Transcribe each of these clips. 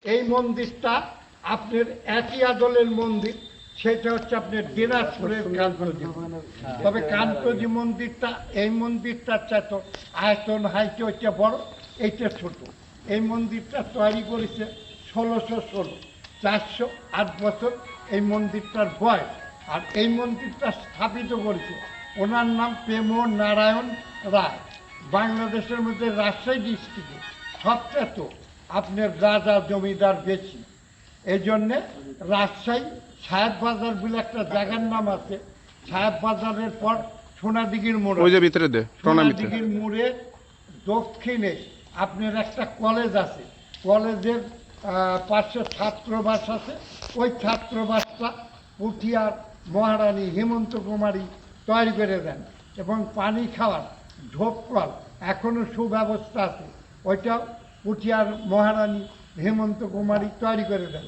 এই মন্দিরটা আপনার একই আদলের মন্দির, সেটা হচ্ছে আপনার দিনাজপুরের কান্তজি। তবে কান্তজি মন্দিরটা এই মন্দিরটার চাইতে আয়তন হাইটে হচ্ছে বড়, এইটা ছোট। এই মন্দিরটা তৈরি করেছে 1616, 408 বছর এই মন্দিরটার বয়স। আর এই মন্দিরটা স্থাপিত করেছে ওনার নাম প্রেম নারায়ণ রায়। বাংলাদেশের মধ্যে রাজশাহী ডিস্ট্রিক্টে সবচেয়ে আপনার রাজা জমিদার বেশি, এই জন্যে রাজশাহী সাহেব বাজার বলে একটা জায়গার নাম আছে। সাহেব বাজারের পর সোনাদিঘির মোড়, সোনাদিঘির মোড়ের দক্ষিণে আপনার একটা কলেজ আছে, কলেজের পাশে ছাত্রবাস আছে। ওই ছাত্রবাসটা পুঠিয়ার মহারানী হেমন্ত কুমারী তৈরি করে দেন, এবং পানি খাওয়ার ঢোপকল এখনও সুব্যবস্থা আছে, ওইটা পুঠিয়ার মহারানী হেমন্ত কুমারী তৈরি করে দেন।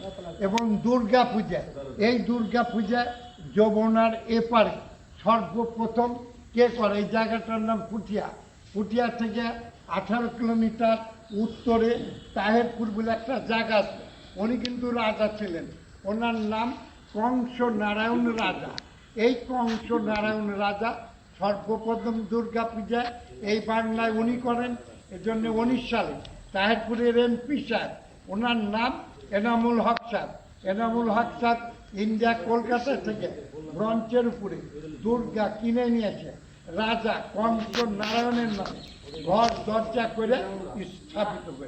এবং দুর্গা পূজা, এই দুর্গা পূজায় যমুনার এপারে সর্বপ্রথম কে করে, এই জায়গাটার নাম পুঠিয়া। পুঠিয়া থেকে 18 কিলোমিটার উত্তরে তাহেরপুর বলে একটা জায়গা আছে, উনি কিন্তু রাজা ছিলেন, ওনার নাম কংস নারায়ণ রাজা। এই কংস নারায়ণ রাজা সর্বপ্রথম দুর্গা পূজায় এই বাংলায় উনি করেন। এজন্য 19 সালে তাহেরপুরের এমপি সাহেব, ওনার নাম এনামুল হক সাহেব। এনামুল হক সাহেব ইন্ডিয়া কলকাতা থেকে ব্রঞ্চের উপরে দুর্গা কিনে নিয়েছে রাজা কংস নারায়ণের নামে, ঘর দরজা করে স্থাপিত করে।